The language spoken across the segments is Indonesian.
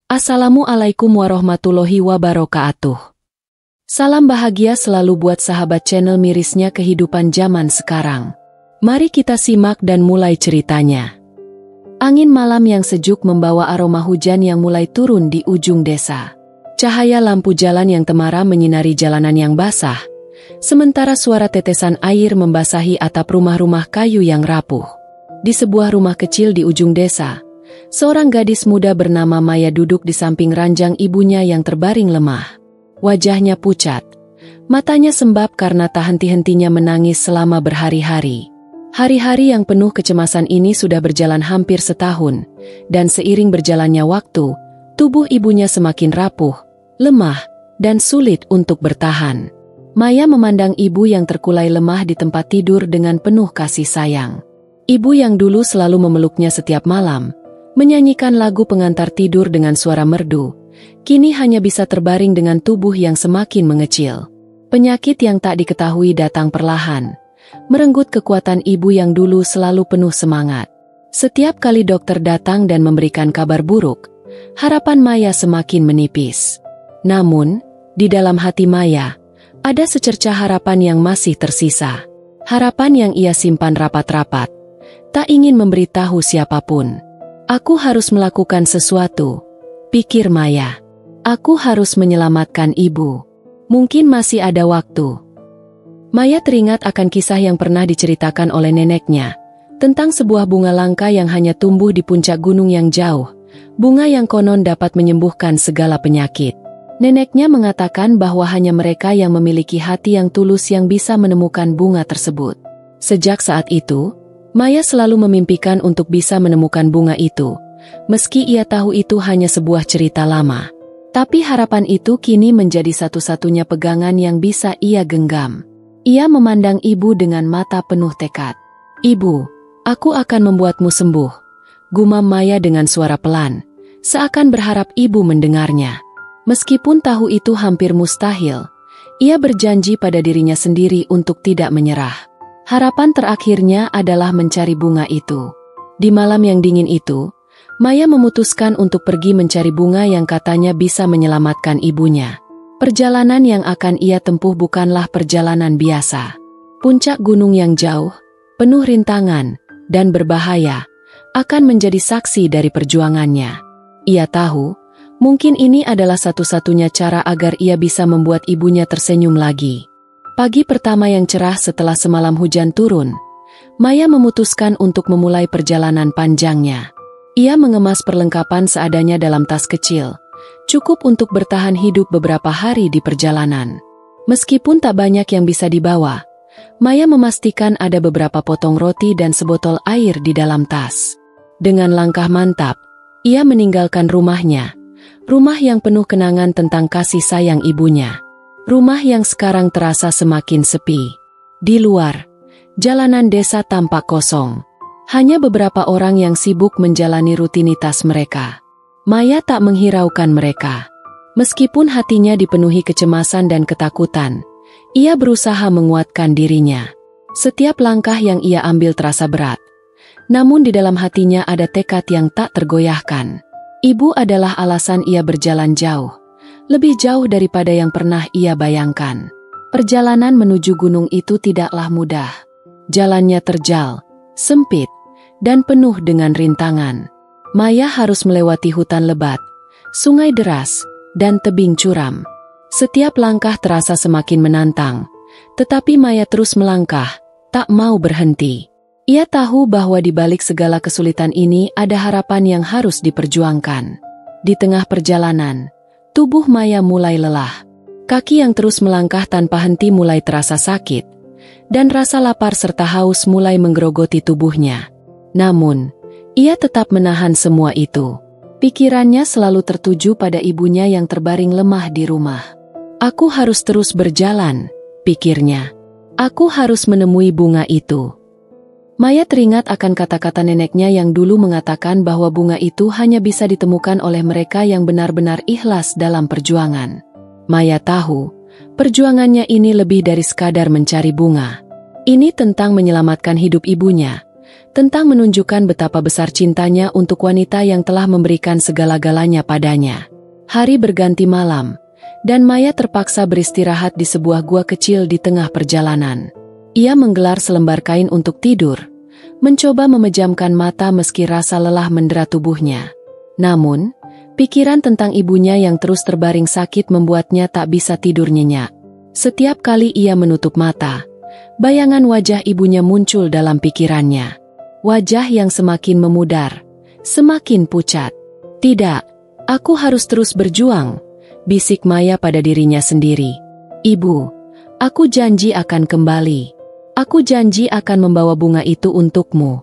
Assalamualaikum warahmatullahi wabarakatuh. Salam bahagia selalu buat sahabat channel mirisnya kehidupan zaman sekarang. Mari kita simak dan mulai ceritanya. Angin malam yang sejuk membawa aroma hujan yang mulai turun di ujung desa. Cahaya lampu jalan yang temaram menyinari jalanan yang basah, sementara suara tetesan air membasahi atap rumah-rumah kayu yang rapuh. Di sebuah rumah kecil di ujung desa, seorang gadis muda bernama Maya duduk di samping ranjang ibunya yang terbaring lemah. Wajahnya pucat, matanya sembab karena tak henti-hentinya menangis selama berhari-hari. Hari-hari yang penuh kecemasan ini sudah berjalan hampir setahun, dan seiring berjalannya waktu, tubuh ibunya semakin rapuh, lemah, dan sulit untuk bertahan. Maya memandang ibu yang terkulai lemah di tempat tidur dengan penuh kasih sayang. Ibu yang dulu selalu memeluknya setiap malam, menyanyikan lagu pengantar tidur dengan suara merdu, kini hanya bisa terbaring dengan tubuh yang semakin mengecil. Penyakit yang tak diketahui datang perlahan, merenggut kekuatan ibu yang dulu selalu penuh semangat. Setiap kali dokter datang dan memberikan kabar buruk, harapan Maya semakin menipis. Namun, di dalam hati Maya, ada secercah harapan yang masih tersisa. Harapan yang ia simpan rapat-rapat, tak ingin memberitahu siapapun. Aku harus melakukan sesuatu, pikir Maya. Aku harus menyelamatkan ibu. Mungkin masih ada waktu. Maya teringat akan kisah yang pernah diceritakan oleh neneknya, tentang sebuah bunga langka yang hanya tumbuh di puncak gunung yang jauh, bunga yang konon dapat menyembuhkan segala penyakit. Neneknya mengatakan bahwa hanya mereka yang memiliki hati yang tulus yang bisa menemukan bunga tersebut. Sejak saat itu, Maya selalu memimpikan untuk bisa menemukan bunga itu, meski ia tahu itu hanya sebuah cerita lama. Tapi harapan itu kini menjadi satu-satunya pegangan yang bisa ia genggam. Ia memandang ibu dengan mata penuh tekad. "Ibu, aku akan membuatmu sembuh," gumam Maya dengan suara pelan, seakan berharap ibu mendengarnya. Meskipun tahu itu hampir mustahil, ia berjanji pada dirinya sendiri untuk tidak menyerah. Harapan terakhirnya adalah mencari bunga itu. Di malam yang dingin itu, Maya memutuskan untuk pergi mencari bunga yang katanya bisa menyelamatkan ibunya. Perjalanan yang akan ia tempuh bukanlah perjalanan biasa. Puncak gunung yang jauh, penuh rintangan, dan berbahaya, akan menjadi saksi dari perjuangannya. Ia tahu, mungkin ini adalah satu-satunya cara agar ia bisa membuat ibunya tersenyum lagi. Pagi pertama yang cerah setelah semalam hujan turun, Maya memutuskan untuk memulai perjalanan panjangnya. Ia mengemas perlengkapan seadanya dalam tas kecil, cukup untuk bertahan hidup beberapa hari di perjalanan. Meskipun tak banyak yang bisa dibawa, Maya memastikan ada beberapa potong roti dan sebotol air di dalam tas. Dengan langkah mantap, ia meninggalkan rumahnya, rumah yang penuh kenangan tentang kasih sayang ibunya. Rumah yang sekarang terasa semakin sepi. Di luar, jalanan desa tampak kosong. Hanya beberapa orang yang sibuk menjalani rutinitas mereka. Maya tak menghiraukan mereka. Meskipun hatinya dipenuhi kecemasan dan ketakutan, ia berusaha menguatkan dirinya. Setiap langkah yang ia ambil terasa berat. Namun di dalam hatinya ada tekad yang tak tergoyahkan. Ibu adalah alasan ia berjalan jauh. Lebih jauh daripada yang pernah ia bayangkan. Perjalanan menuju gunung itu tidaklah mudah. Jalannya terjal, sempit, dan penuh dengan rintangan. Maya harus melewati hutan lebat, sungai deras, dan tebing curam. Setiap langkah terasa semakin menantang, tetapi Maya terus melangkah, tak mau berhenti. Ia tahu bahwa di balik segala kesulitan ini ada harapan yang harus diperjuangkan. Di tengah perjalanan, tubuh Maya mulai lelah. Kaki yang terus melangkah tanpa henti mulai terasa sakit, dan rasa lapar serta haus mulai menggerogoti tubuhnya. Namun, ia tetap menahan semua itu. Pikirannya selalu tertuju pada ibunya yang terbaring lemah di rumah. "Aku harus terus berjalan," pikirnya. "Aku harus menemui bunga itu." Maya teringat akan kata-kata neneknya yang dulu mengatakan bahwa bunga itu hanya bisa ditemukan oleh mereka yang benar-benar ikhlas dalam perjuangan. Maya tahu, perjuangannya ini lebih dari sekadar mencari bunga. Ini tentang menyelamatkan hidup ibunya, tentang menunjukkan betapa besar cintanya untuk wanita yang telah memberikan segala-galanya padanya. Hari berganti malam, dan Maya terpaksa beristirahat di sebuah gua kecil di tengah perjalanan. Ia menggelar selembar kain untuk tidur, mencoba memejamkan mata meski rasa lelah mendera tubuhnya. Namun, pikiran tentang ibunya yang terus terbaring sakit membuatnya tak bisa tidur nyenyak. Setiap kali ia menutup mata, bayangan wajah ibunya muncul dalam pikirannya. Wajah yang semakin memudar, semakin pucat. "Tidak, aku harus terus berjuang," bisik Maya pada dirinya sendiri. "Ibu, aku janji akan kembali. Aku janji akan membawa bunga itu untukmu."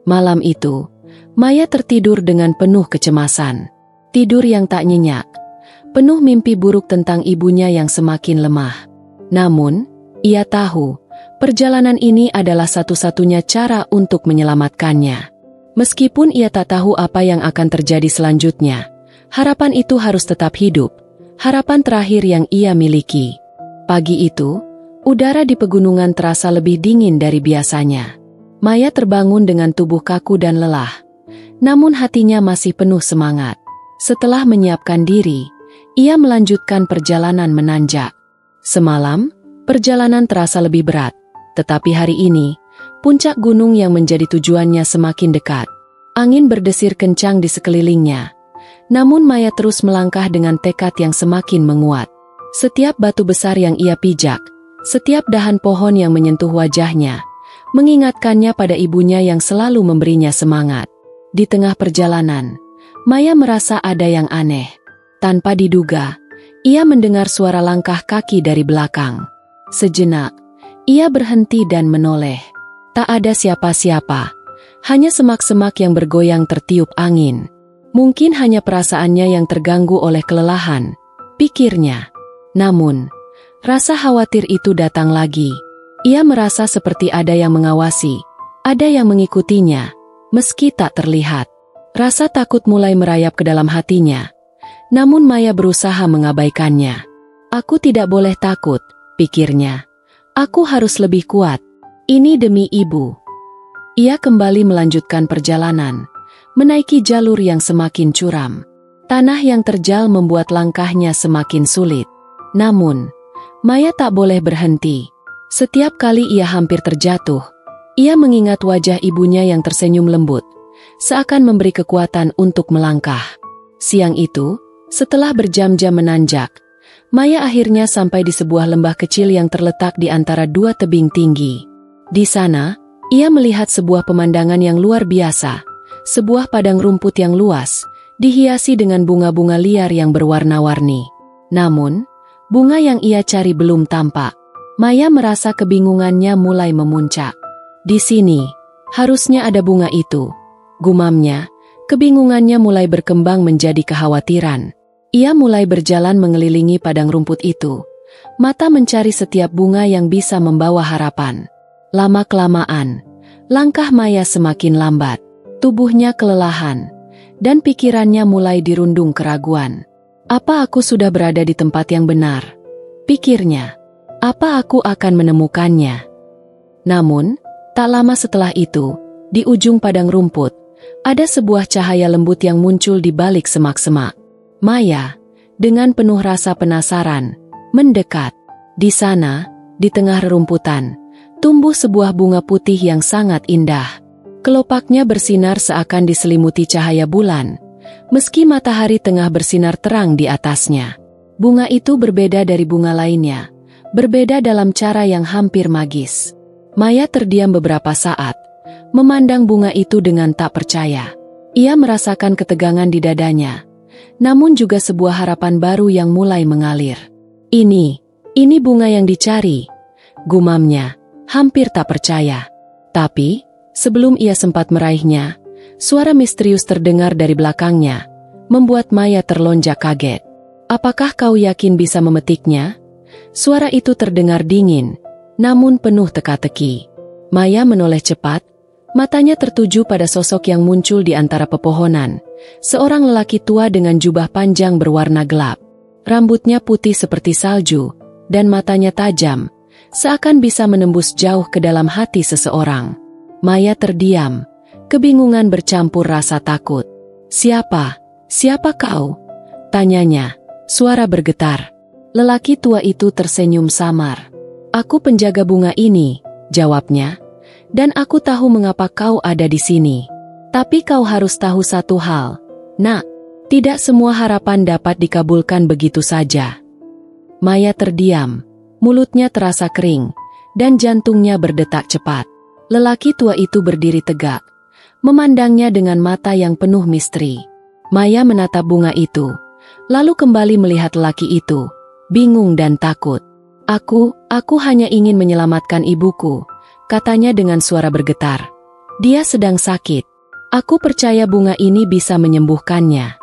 Malam itu, Maya tertidur dengan penuh kecemasan. Tidur yang tak nyenyak, penuh mimpi buruk tentang ibunya yang semakin lemah. Namun, ia tahu, perjalanan ini adalah satu-satunya cara untuk menyelamatkannya. Meskipun ia tak tahu apa yang akan terjadi selanjutnya, harapan itu harus tetap hidup, harapan terakhir yang ia miliki. Pagi itu, udara di pegunungan terasa lebih dingin dari biasanya. Maya terbangun dengan tubuh kaku dan lelah, namun hatinya masih penuh semangat. Setelah menyiapkan diri, ia melanjutkan perjalanan menanjak. Semalam, perjalanan terasa lebih berat, tetapi hari ini, puncak gunung yang menjadi tujuannya semakin dekat. Angin berdesir kencang di sekelilingnya. Namun Maya terus melangkah dengan tekad yang semakin menguat. Setiap batu besar yang ia pijak, setiap dahan pohon yang menyentuh wajahnya, mengingatkannya pada ibunya yang selalu memberinya semangat. Di tengah perjalanan, Maya merasa ada yang aneh. Tanpa diduga, ia mendengar suara langkah kaki dari belakang. Sejenak, ia berhenti dan menoleh. Tak ada siapa-siapa, hanya semak-semak yang bergoyang tertiup angin. Mungkin hanya perasaannya yang terganggu oleh kelelahan, pikirnya. Namun, rasa khawatir itu datang lagi. Ia merasa seperti ada yang mengawasi, ada yang mengikutinya, meski tak terlihat. Rasa takut mulai merayap ke dalam hatinya. Namun Maya berusaha mengabaikannya. "Aku tidak boleh takut," pikirnya. "Aku harus lebih kuat. Ini demi ibu." Ia kembali melanjutkan perjalanan, menaiki jalur yang semakin curam. Tanah yang terjal membuat langkahnya semakin sulit. Namun, Maya tak boleh berhenti. Setiap kali ia hampir terjatuh, ia mengingat wajah ibunya yang tersenyum lembut, seakan memberi kekuatan untuk melangkah. Siang itu, setelah berjam-jam menanjak, Maya akhirnya sampai di sebuah lembah kecil yang terletak di antara dua tebing tinggi. Di sana, ia melihat sebuah pemandangan yang luar biasa, sebuah padang rumput yang luas, dihiasi dengan bunga-bunga liar yang berwarna-warni. Namun, bunga yang ia cari belum tampak. Maya merasa kebingungannya mulai memuncak. "Di sini, harusnya ada bunga itu," gumamnya. Kebingungannya mulai berkembang menjadi kekhawatiran. Ia mulai berjalan mengelilingi padang rumput itu. Mata mencari setiap bunga yang bisa membawa harapan. Lama-kelamaan, langkah Maya semakin lambat. Tubuhnya kelelahan, dan pikirannya mulai dirundung keraguan. "Apa aku sudah berada di tempat yang benar?" pikirnya. "Apa aku akan menemukannya?" Namun, tak lama setelah itu, di ujung padang rumput, ada sebuah cahaya lembut yang muncul di balik semak-semak. Maya, dengan penuh rasa penasaran, mendekat. Di sana, di tengah rerumputan, tumbuh sebuah bunga putih yang sangat indah. Kelopaknya bersinar seakan diselimuti cahaya bulan, meski matahari tengah bersinar terang di atasnya. Bunga itu berbeda dari bunga lainnya, berbeda dalam cara yang hampir magis. Maya terdiam beberapa saat, memandang bunga itu dengan tak percaya. Ia merasakan ketegangan di dadanya, namun juga sebuah harapan baru yang mulai mengalir. Ini bunga yang dicari," gumamnya, hampir tak percaya. Tapi, sebelum ia sempat meraihnya, suara misterius terdengar dari belakangnya, membuat Maya terlonjak kaget. "Apakah kau yakin bisa memetiknya?" Suara itu terdengar dingin, namun penuh teka-teki. Maya menoleh cepat, matanya tertuju pada sosok yang muncul di antara pepohonan, seorang lelaki tua dengan jubah panjang berwarna gelap. Rambutnya putih seperti salju, dan matanya tajam, seakan bisa menembus jauh ke dalam hati seseorang. Maya terdiam, kebingungan bercampur rasa takut. Siapa? Siapa kau? Tanyanya, suara bergetar. Lelaki tua itu tersenyum samar. Aku penjaga bunga ini, jawabnya. Dan aku tahu mengapa kau ada di sini. Tapi kau harus tahu satu hal. Nak, tidak semua harapan dapat dikabulkan begitu saja. Maya terdiam, mulutnya terasa kering, dan jantungnya berdetak cepat. Lelaki tua itu berdiri tegak, memandangnya dengan mata yang penuh misteri. Maya menatap bunga itu, lalu kembali melihat lelaki itu, bingung dan takut. Aku hanya ingin menyelamatkan ibuku, katanya dengan suara bergetar. Dia sedang sakit. Aku percaya bunga ini bisa menyembuhkannya.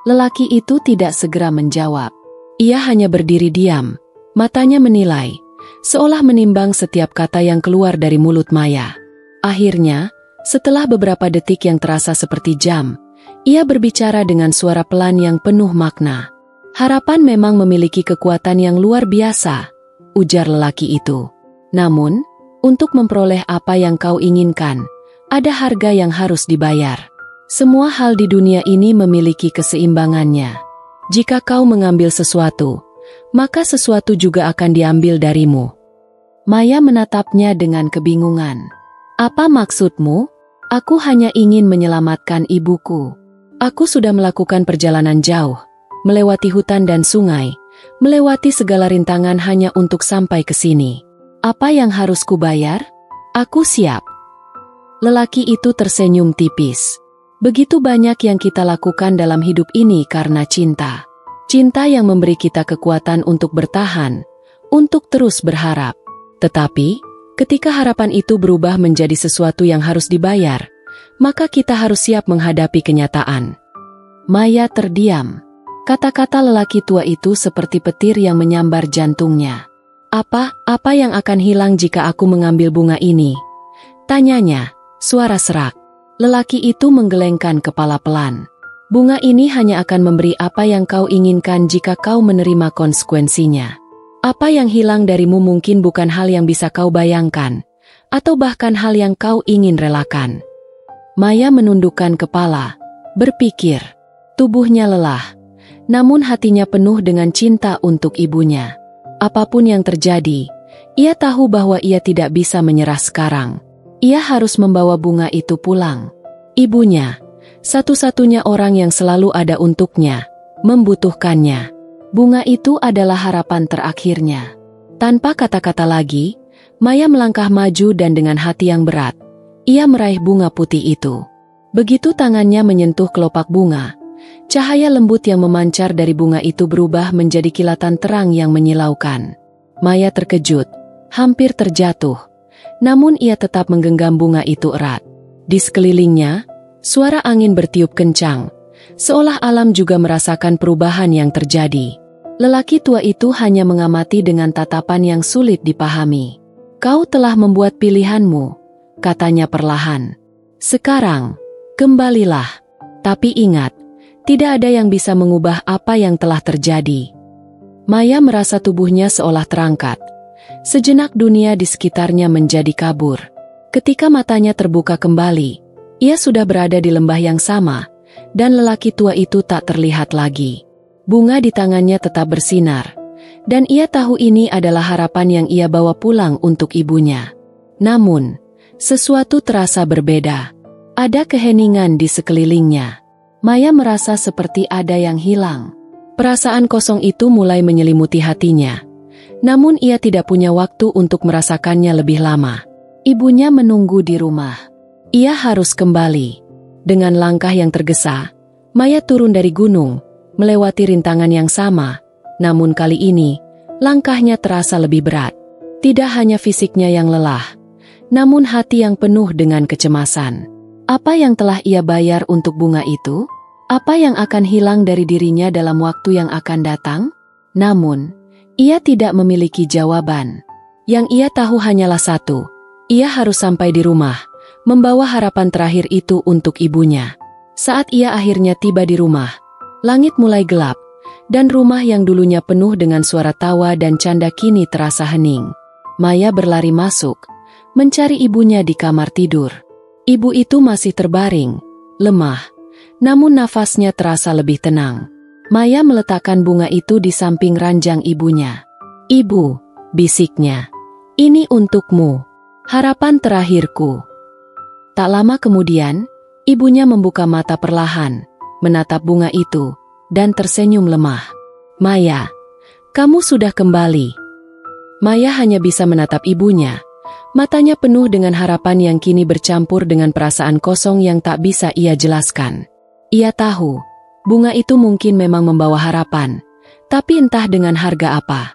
Lelaki itu tidak segera menjawab. Ia hanya berdiri diam, matanya menilai, seolah menimbang setiap kata yang keluar dari mulut Maya. Akhirnya, setelah beberapa detik yang terasa seperti jam, ia berbicara dengan suara pelan yang penuh makna. Harapan memang memiliki kekuatan yang luar biasa, ujar lelaki itu. Namun, untuk memperoleh apa yang kau inginkan, ada harga yang harus dibayar. Semua hal di dunia ini memiliki keseimbangannya. Jika kau mengambil sesuatu, maka sesuatu juga akan diambil darimu. Maya menatapnya dengan kebingungan. Apa maksudmu? Aku hanya ingin menyelamatkan ibuku. Aku sudah melakukan perjalanan jauh, melewati hutan dan sungai, melewati segala rintangan hanya untuk sampai ke sini. Apa yang harus kubayar? Aku siap. Lelaki itu tersenyum tipis. Begitu banyak yang kita lakukan dalam hidup ini karena cinta. Cinta yang memberi kita kekuatan untuk bertahan, untuk terus berharap. Tetapi, ketika harapan itu berubah menjadi sesuatu yang harus dibayar, maka kita harus siap menghadapi kenyataan. Maya terdiam. Kata-kata lelaki tua itu seperti petir yang menyambar jantungnya. Apa yang akan hilang jika aku mengambil bunga ini? Tanyanya, suara serak. Lelaki itu menggelengkan kepala pelan. Bunga ini hanya akan memberi apa yang kau inginkan jika kau menerima konsekuensinya. Apa yang hilang darimu mungkin bukan hal yang bisa kau bayangkan, atau bahkan hal yang kau ingin relakan. Maya menundukkan kepala, berpikir. Tubuhnya lelah, namun hatinya penuh dengan cinta untuk ibunya. Apapun yang terjadi, ia tahu bahwa ia tidak bisa menyerah sekarang. Ia harus membawa bunga itu pulang. Ibunya, satu-satunya orang yang selalu ada untuknya, membutuhkannya. Bunga itu adalah harapan terakhirnya. Tanpa kata-kata lagi, Maya melangkah maju dan dengan hati yang berat, ia meraih bunga putih itu. Begitu tangannya menyentuh kelopak bunga, cahaya lembut yang memancar dari bunga itu berubah menjadi kilatan terang yang menyilaukan. Maya terkejut, hampir terjatuh. Namun ia tetap menggenggam bunga itu erat. Di sekelilingnya, suara angin bertiup kencang, seolah alam juga merasakan perubahan yang terjadi. Lelaki tua itu hanya mengamati dengan tatapan yang sulit dipahami. Kau telah membuat pilihanmu, katanya perlahan. Sekarang, kembalilah. Tapi ingat, tidak ada yang bisa mengubah apa yang telah terjadi. Maya merasa tubuhnya seolah terangkat. Sejenak dunia di sekitarnya menjadi kabur. Ketika matanya terbuka kembali, ia sudah berada di lembah yang sama, dan lelaki tua itu tak terlihat lagi. Bunga di tangannya tetap bersinar, dan ia tahu ini adalah harapan yang ia bawa pulang untuk ibunya. Namun, sesuatu terasa berbeda. Ada keheningan di sekelilingnya. Maya merasa seperti ada yang hilang. Perasaan kosong itu mulai menyelimuti hatinya. Namun ia tidak punya waktu untuk merasakannya lebih lama. Ibunya menunggu di rumah. Ia harus kembali. Dengan langkah yang tergesa, Maya turun dari gunung, melewati rintangan yang sama. Namun kali ini, langkahnya terasa lebih berat. Tidak hanya fisiknya yang lelah, namun hati yang penuh dengan kecemasan. Apa yang telah ia bayar untuk bunga itu? Apa yang akan hilang dari dirinya dalam waktu yang akan datang? Namun, ia tidak memiliki jawaban. Yang ia tahu hanyalah satu. Ia harus sampai di rumah, membawa harapan terakhir itu untuk ibunya. Saat ia akhirnya tiba di rumah, langit mulai gelap, dan rumah yang dulunya penuh dengan suara tawa dan canda kini terasa hening. Maya berlari masuk, mencari ibunya di kamar tidur. Ibu itu masih terbaring, lemah, namun nafasnya terasa lebih tenang. Maya meletakkan bunga itu di samping ranjang ibunya. "Ibu," bisiknya, "ini untukmu. Harapan terakhirku." Tak lama kemudian, ibunya membuka mata perlahan, menatap bunga itu, dan tersenyum lemah. "Maya, kamu sudah kembali." Maya hanya bisa menatap ibunya. Matanya penuh dengan harapan yang kini bercampur dengan perasaan kosong yang tak bisa ia jelaskan. Ia tahu, bunga itu mungkin memang membawa harapan, tapi entah dengan harga apa.